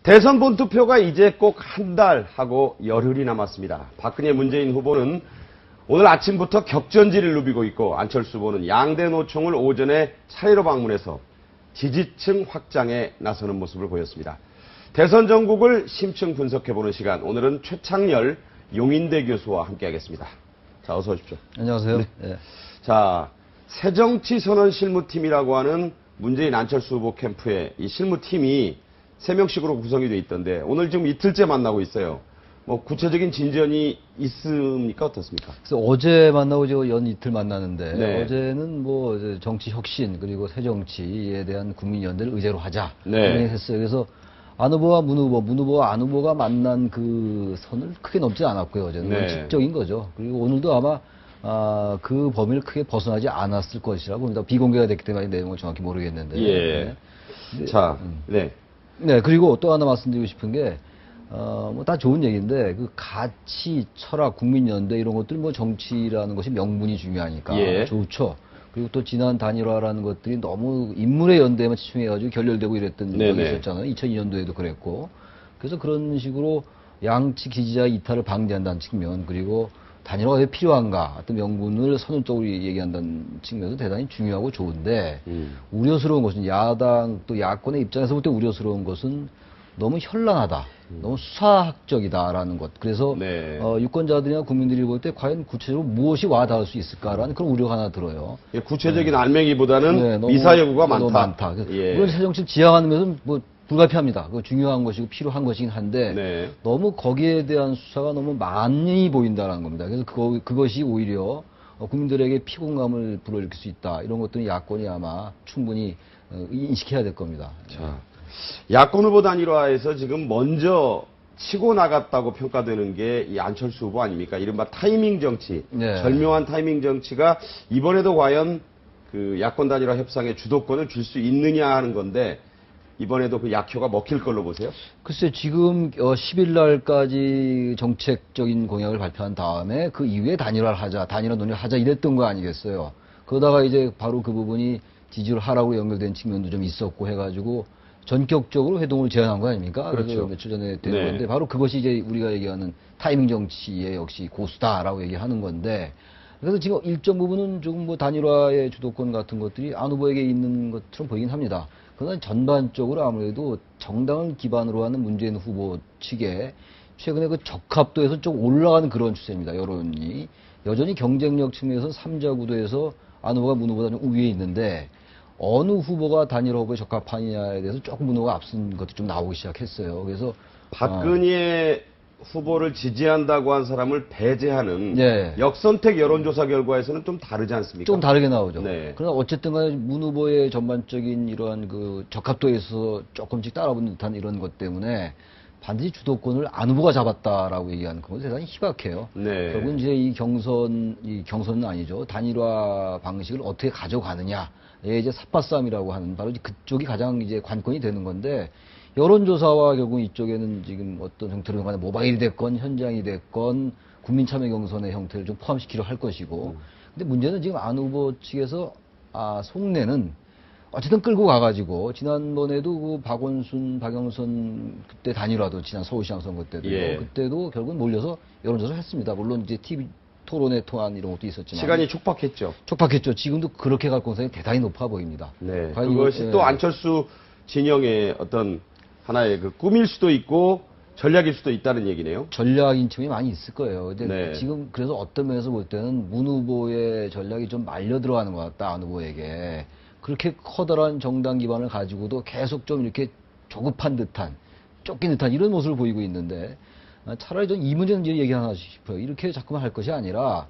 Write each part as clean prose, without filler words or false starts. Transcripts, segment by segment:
대선 본투표가 이제 꼭 한 달 하고 열흘이 남았습니다. 박근혜 문재인 후보는 오늘 아침부터 격전지를 누비고 있고 안철수 후보는 양대 노총을 오전에 차례로 방문해서 지지층 확장에 나서는 모습을 보였습니다. 대선 전국을 심층 분석해보는 시간, 오늘은 최창렬 용인대 교수와 함께하겠습니다. 자, 어서 오십시오. 안녕하세요. 네. 네. 자, 새정치선언 실무팀이라고 하는 문재인 안철수 후보 캠프의 이 실무팀이 3명씩으로 구성이 돼 있던데 오늘 지금 이틀째 만나고 있어요. 뭐 구체적인 진전이 있습니까? 어떻습니까? 그래서 어제 만나고 저 연 이틀 만나는데 네. 어제는 뭐 이제 정치 혁신 그리고 새 정치에 대한 국민연대를 의제로 하자 네. 했어요. 그래서 안 후보와 문 후보와 안 후보가 만난 그 선을 크게 넘지 않았고요. 어제는 네. 원칙적인 거죠. 그리고 오늘도 아마 그 범위를 크게 벗어나지 않았을 것이라고 봅니다. 비공개가 됐기 때문에 내용을 정확히 모르겠는데. 예. 네. 자, 네. 네, 그리고 또 하나 말씀드리고 싶은 게, 뭐 다 좋은 얘기인데, 그 가치, 철학, 국민연대 이런 것들 뭐 정치라는 것이 명분이 중요하니까. 예. 좋죠. 그리고 또 지난 단일화라는 것들이 너무 인물의 연대에만 치중해가지고 결렬되고 이랬던 적이 있었잖아요. 2002년도에도 그랬고. 그래서 그런 식으로 양측 지지자의 이탈을 방지한다는 측면, 그리고 단일화가 왜 필요한가, 어떤 명분을 선언적으로 얘기한다는 측면에서 대단히 중요하고 좋은데, 우려스러운 것은 야당 또 야권의 입장에서 볼 때 우려스러운 것은 너무 현란하다, 너무 수사학적이다라는 것. 그래서 네. 유권자들이나 국민들이 볼 때 과연 구체적으로 무엇이 와닿을 수 있을까라는 그런 우려가 하나 들어요. 예, 구체적인 알맹이보다는 네, 너무- 미사 여구가 너무 많다. 그래서 예. 물론 새 정치를 지향하는 것은 뭐 불가피합니다. 그거 중요한 것이고 필요한 것이긴 한데 네. 너무 거기에 대한 수사가 너무 많이 보인다는 겁니다. 그래서 그것이 오히려 국민들에게 피곤감을 불러일으킬 수 있다. 이런 것들은 야권이 아마 충분히 인식해야 될 겁니다. 자, 야권 후보 단일화에서 지금 먼저 치고 나갔다고 평가되는 게 이 안철수 후보 아닙니까? 이른바 타이밍 정치, 네. 절묘한 타이밍 정치가 이번에도 과연 그 야권 단일화 협상에 주도권을 줄 수 있느냐 하는 건데 이번에도 그 약효가 먹힐 걸로 보세요? 글쎄 지금 10일 날까지 정책적인 공약을 발표한 다음에 그 이후에 단일화 논의를 하자 이랬던 거 아니겠어요. 그러다가 이제 바로 그 부분이 지지율 하락으로 연결된 측면도 좀 있었고 해가지고 전격적으로 회동을 제안한 거 아닙니까? 그렇죠. 그래서 며칠 전에 된 네. 건데 바로 그것이 이제 우리가 얘기하는 타이밍 정치의 역시 고수다라고 얘기하는 건데 그래서 지금 일정 부분은 조금 뭐 단일화의 주도권 같은 것들이 안 후보에게 있는 것처럼 보이긴 합니다. 그러나 전반적으로 아무래도 정당을 기반으로 하는 문재인 후보 측에 최근에 그 적합도에서 좀 올라가는 그런 추세입니다. 여론이. 여전히 경쟁력 측면에서 3자 구도에서 안 후보가 문 후보보다 좀 우위에 있는데 어느 후보가 단일화 후보에 적합하느냐에 대해서 조금 문 후보가 앞선 것도 좀 나오기 시작했어요. 그래서 박근혜 후보를 지지한다고 한 사람을 배제하는 네. 역선택 여론조사 결과에서는 좀 다르지 않습니까? 조금 다르게 나오죠. 네. 그러나 어쨌든 간에 문 후보의 전반적인 이러한 그 적합도에서 조금씩 따라붙는 듯한 이런 것 때문에 반드시 주도권을 안 후보가 잡았다라고 얘기하는 그건 대단히 희박해요. 네. 결국은 이제 이 경선은 아니죠. 단일화 방식을 어떻게 가져가느냐에 이제 삽바싸움이라고 하는 바로 그쪽이 가장 이제 관건이 되는 건데 여론조사와 결국 이쪽에는 지금 어떤 형태로 간에 모바일이 됐건 현장이 됐건 국민참여 경선의 형태를 좀 포함시키려 할 것이고 근데 문제는 지금 안 후보 측에서 속내는 어쨌든 끌고 가가지고 지난번에도 그 박영선 그때 단일화도 지난 서울시장 선거 때도 예. 그때도 결국은 몰려서 여론조사를 했습니다. 물론 이제 TV 토론회 통한 이런 것도 있었지만 시간이 촉박했죠. 촉박했죠. 지금도 그렇게 갈 가능성이 대단히 높아 보입니다. 네. 과연 그것이 이거- 또 예. 안철수 진영의 어떤 하나의 그 꿈일 수도 있고 전략일 수도 있다는 얘기네요. 전략인 층이 많이 있을 거예요. 근데 네. 지금 그래서 어떤 면에서 볼 때는 문 후보의 전략이 좀 말려 들어가는 것 같다, 안 후보에게. 그렇게 커다란 정당 기반을 가지고도 계속 좀 이렇게 조급한 듯한, 쫓긴 듯한 이런 모습을 보이고 있는데, 차라리 전 이 문제는 이제 얘기 하나 싶어요. 이렇게 자꾸만 할 것이 아니라,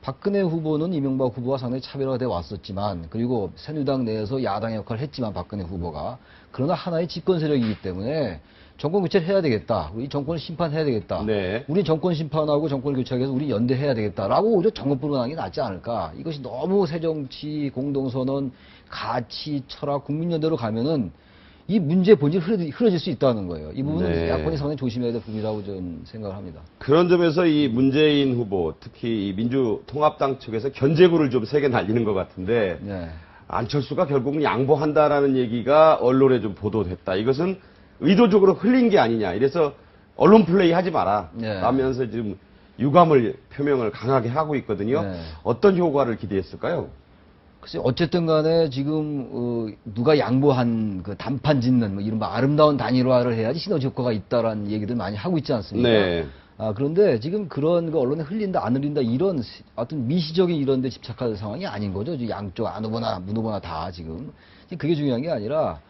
박근혜 후보는 이명박 후보와 상당히 차별화가 돼 왔었지만, 그리고 새누리당 내에서 야당 역할을 했지만, 박근혜 후보가. 그러나 하나의 집권 세력이기 때문에, 정권 교체를 해야 되겠다. 우리 정권을 심판해야 되겠다. 네. 우리 정권 심판하고 정권을 교체하기 위해서 우리 연대해야 되겠다라고 오히려 정권뿐만 하는 게 낫지 않을까. 이것이 너무 새정치, 공동선언, 가치, 철학, 국민연대로 가면은 이 문제 본질이 흐려질 수 있다는 거예요. 이 부분은 네. 야권이 상당히 조심해야 될 부분이라고 저는 생각을 합니다. 그런 점에서 이 문재인 후보, 특히 이 민주통합당 측에서 견제구를 좀 세게 날리는 것 같은데 네. 안철수가 결국은 양보한다라는 얘기가 언론에 좀 보도됐다. 이것은 의도적으로 흘린 게 아니냐. 이래서 언론 플레이 하지 마라. 네. 라면서 지금 유감을 표명을 강하게 하고 있거든요. 네. 어떤 효과를 기대했을까요? 글쎄, 어쨌든 간에 지금, 누가 양보한 그 단판 짓는, 뭐 이른바 아름다운 단일화를 해야지 시너지 효과가 있다라는 얘기들 많이 하고 있지 않습니까? 네. 그런데 지금 그런 거 언론에 흘린다, 안 흘린다, 이런 어떤 미시적인 이런 데 집착할 상황이 아닌 거죠. 지금 양쪽 안 후보나 문 후보나 다 지금. 그게 중요한 게 아니라,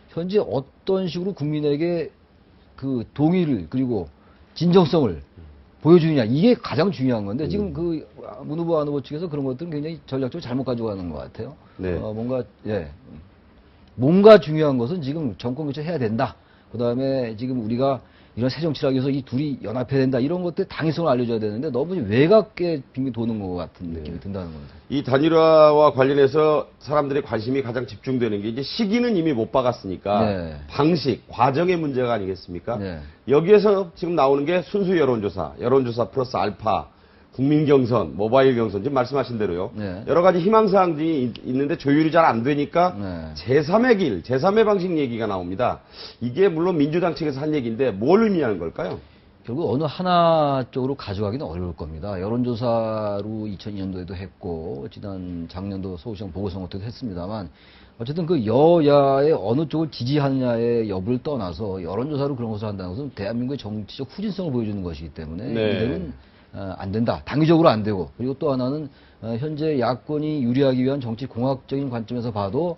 현재 어떤 식으로 국민에게 그 동의를, 그리고 진정성을 보여주느냐, 이게 가장 중요한 건데, 지금 그 문 후보, 안 후보 측에서 그런 것들은 굉장히 전략적으로 잘못 가져가는 것 같아요. 네. 뭔가 중요한 것은 지금 정권 교체해야 된다. 그 다음에 지금 우리가 이런 새 정치를 하기 위해서 이 둘이 연합해야 된다. 이런 것들 당위성을 알려줘야 되는데 너무 외곽에 빙빙 도는 것 같은 느낌이 든다는 겁니다. 이 단일화와 관련해서 사람들의 관심이 가장 집중되는 게 이제 시기는 이미 못 박았으니까 네. 방식, 과정의 문제가 아니겠습니까? 네. 여기에서 지금 나오는 게 순수 여론조사 플러스 알파, 국민 경선, 모바일 경선, 지금 말씀하신 대로요. 네. 여러 가지 희망사항들이 있는데 조율이 잘 안 되니까 네. 제3의 길, 제3의 방식 얘기가 나옵니다. 이게 물론 민주당 측에서 한 얘기인데 뭘 의미하는 걸까요? 결국 어느 하나 쪽으로 가져가기는 어려울 겁니다. 여론조사로 2002년도에도 했고, 작년도 서울시장 보궐선거 때도 했습니다만, 어쨌든 그 여야의 어느 쪽을 지지하느냐의 여부를 떠나서 여론조사로 그런 것을 한다는 것은 대한민국의 정치적 후진성을 보여주는 것이기 때문에 네. 이대로는 안 된다. 당위적으로 안 되고, 그리고 또 하나는 현재 야권이 유리하기 위한 정치 공학적인 관점에서 봐도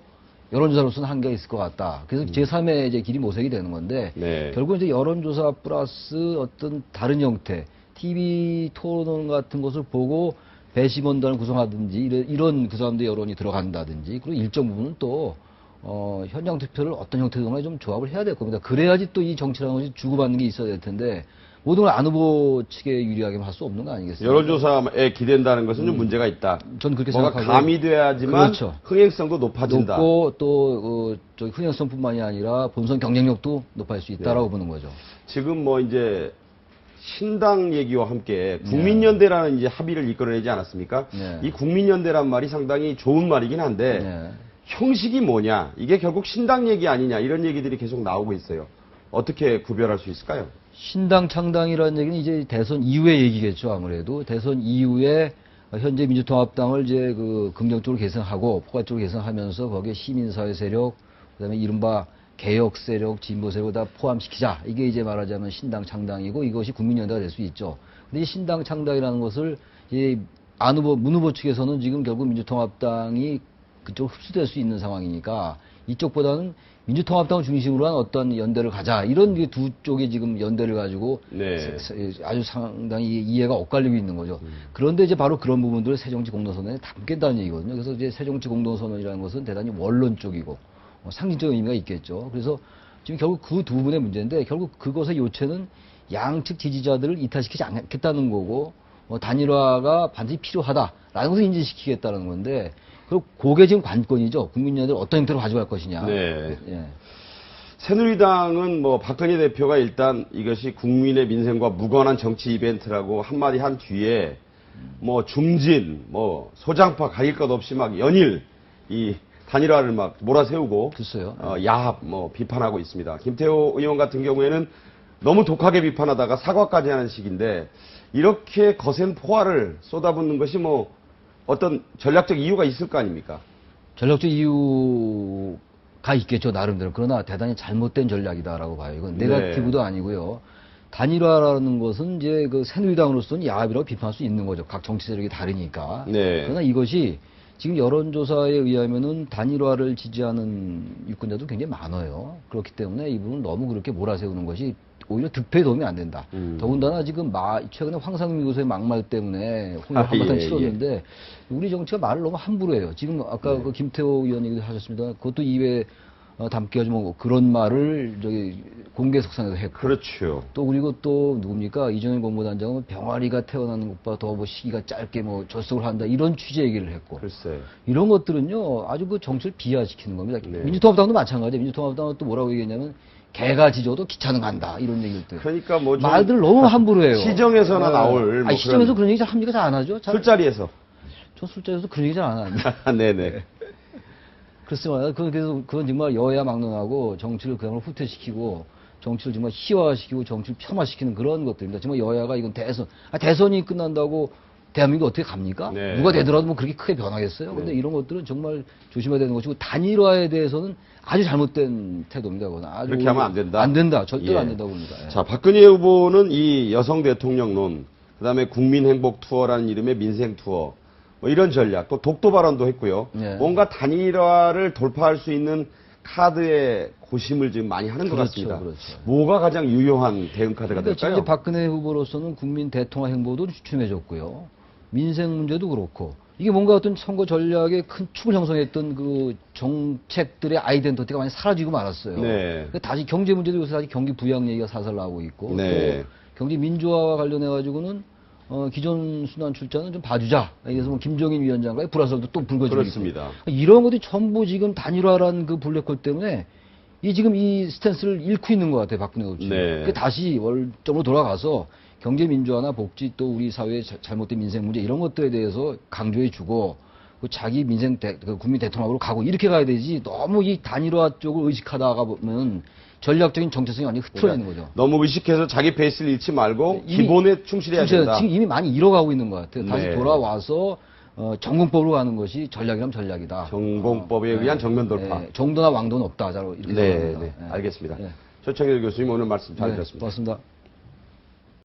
여론조사로서는 한계가 있을 것 같다. 그래서 제3의 이제 길이 모색이 되는 건데, 네. 결국 이제 여론조사 플러스 어떤 다른 형태, TV 토론 같은 것을 보고 배심원단을 구성하든지, 이런 그 사람들의 여론이 들어간다든지, 그리고 일정 부분은 또, 현장 투표를 어떤 형태로나 좀 조합을 해야 될 겁니다. 그래야지 또 이 정치라는 것이 주고받는 게 있어야 될 텐데, 모든 걸 안 후보 측에 유리하게만 할 수 없는 거 아니겠습니까? 여론조사에 기댄다는 것은 좀 문제가 있다. 전 그렇게 뭔가 생각하고. 가미돼야지만 그렇죠. 흥행성도 높아진다. 높고 또 흥행성뿐만이 아니라 본선 경쟁력도 높아질 수 있다라고 네. 보는 거죠. 지금 뭐 이제 신당 얘기와 함께 국민연대라는 이제 합의를 이끌어내지 않았습니까? 네. 이 국민연대란 말이 상당히 좋은 말이긴 한데 네. 형식이 뭐냐? 이게 결국 신당 얘기 아니냐? 이런 얘기들이 계속 나오고 있어요. 어떻게 구별할 수 있을까요? 신당 창당이라는 얘기는 이제 대선 이후의 얘기겠죠, 아무래도. 대선 이후에 현재 민주통합당을 이제 그 긍정적으로 개선하고 포괄적으로 개선하면서 거기에 시민사회 세력, 그다음에 이른바 개혁 세력, 진보 세력을 다 포함시키자. 이게 이제 말하자면 신당 창당이고 이것이 국민연대가 될 수 있죠. 근데 이 신당 창당이라는 것을 이제 안 후보, 문 후보 측에서는 지금 결국 민주통합당이 그쪽으로 흡수될 수 있는 상황이니까 이쪽보다는 민주통합당을 중심으로 한 어떤 연대를 가자. 이런 두 쪽의 지금 연대를 가지고 네. 아주 상당히 이해가 엇갈리고 있는 거죠. 그런데 이제 바로 그런 부분들을 새정치 공동선언에 담겠다는 얘기거든요. 그래서 이제 새정치 공동선언이라는 것은 대단히 원론 쪽이고 상징적인 의미가 있겠죠. 그래서 지금 결국 그 두 부분의 문제인데 결국 그것의 요체는 양측 지지자들을 이탈시키지 않겠다는 거고 단일화가 반드시 필요하다라는 것을 인지시키겠다는 건데 그리고 그게 지금 관건이죠. 국민연대를 어떤 형태로 가져갈 것이냐. 네. 예. 새누리당은 뭐 박근혜 대표가 일단 이것이 국민의 민생과 무관한 정치 이벤트라고 한마디 한 뒤에 뭐 중진, 뭐 소장파 가릴 것 없이 막 연일 이 단일화를 막 몰아세우고 글쎄요. 야합 뭐 비판하고 있습니다. 김태호 의원 같은 경우에는 너무 독하게 비판하다가 사과까지 하는 식인데 이렇게 거센 포화를 쏟아붓는 것이 뭐 어떤 전략적 이유가 있을 거 아닙니까? 전략적 이유가 있겠죠, 나름대로. 그러나 대단히 잘못된 전략이다라고 봐요. 이건 네거티브도 아니고요. 단일화라는 것은 이제 그 새누리당으로서는 야합이라고 비판할 수 있는 거죠. 각 정치 세력이 다르니까. 네. 그러나 이것이 지금 여론조사에 의하면은 단일화를 지지하는 유권자도 굉장히 많아요. 그렇기 때문에 이 부분을 너무 그렇게 몰아세우는 것이 오히려 득표에 도움이 안 된다. 더군다나 지금 최근에 황상민 교수의 막말 때문에 한바탕 예, 치렀는데 우리 정치가 말을 너무 함부로 해요. 지금 아까 그 김태호 의원 얘기도 하셨습니다. 그것도 입에 담기 가지고 뭐 그런 말을 저기 공개 석상에서 했고. 그렇죠. 또 그리고 또 누굽니까? 이정현 공보단장은 병아리가 태어나는 것보다 더 뭐 시기가 짧게 뭐 절석을 한다 이런 취재 얘기를 했고. 글쎄. 이런 것들은요 아주 그 정치를 비하시키는 겁니다. 네. 민주통합당도 마찬가지예요. 민주통합당은 또 뭐라고 얘기했냐면 개가 짖어도 기차는 간다 이런 얘기를 또 해요. 그러니까 뭐 좀 말들 너무 함부로 해요. 시정에서나 나올 뭐 시정에서 그런 얘기 잘 합니까? 잘 안 하죠. 술자리에서. 저 술자리에서 그런 얘기 잘 안 합니다. 네네. 그렇습니다. 그래서 그건 정말 여야 막론하고 정치를 그야말로 후퇴시키고 정치를 정말 희화화시키고 정치를 폄하시키는 그런 것들입니다. 정말 여야가 이건 대선이 끝난다고 대한민국 어떻게 갑니까? 네. 누가 되더라도 뭐 그렇게 크게 변하겠어요? 근데 이런 것들은 정말 조심해야 되는 것이고, 단일화에 대해서는 아주 잘못된 태도입니다. 그건 아주 그렇게 하면 안 된다? 안 된다. 절대로 예. 안 된다고 봅니다. 예. 자, 박근혜 후보는 이 여성 대통령론, 그 다음에 국민행복 투어라는 이름의 민생 투어, 뭐 이런 전략, 또 독도 발언도 했고요. 예. 뭔가 단일화를 돌파할 수 있는 카드의 고심을 지금 많이 하는 것 그렇죠, 같습니다. 그렇죠. 뭐가 가장 유효한 대응 카드가 그러니까 지금 될까요? 이제 박근혜 후보로서는 국민 대통화 행보도 추진해줬고요. 민생 문제도 그렇고, 이게 뭔가 어떤 선거 전략에 큰 축을 형성했던 그 정책들의 아이덴티티가 많이 사라지고 말았어요. 네. 그러니까 다시 경제 문제도 요새 다시 경기 부양 얘기가 살살 나오고 있고, 네. 또 경제 민주화와 관련해가지고는 기존 순환 출자는 좀 봐주자. 그래서 뭐 김종인 위원장과의 불화설도 또 불거지고 그렇습니다. 있고. 이런 것들이 전부 지금 단일화라는 그 블랙홀 때문에 지금 이 스탠스를 잃고 있는 것 같아요, 박근혜 후보. 네. 그 다시 원점으로 돌아가서 경제 민주화나 복지, 또 우리 사회의 잘못된 민생 문제 이런 것들에 대해서 강조해주고, 그 자기 그 국민 대통령으로 가고 이렇게 가야 되지, 너무 이 단일화 쪽을 의식하다가 보면 전략적인 정체성이 완전히 흐트러지는 거죠. 너무 의식해서 자기 베이스를 잃지 말고 이미 기본에 충실해야 된다. 지금 이미 많이 잃어가고 있는 것 같아요. 다시 네. 돌아와서 전공법으로 가는 것이 전략이라면 전략이다. 전공법에 의한 정면 돌파. 정도나 왕도는 없다. 이렇게 네, 생각합니다. 네, 알겠습니다. 네. 최창일 교수님 오늘 말씀 잘 네, 들었습니다. 고맙습니다.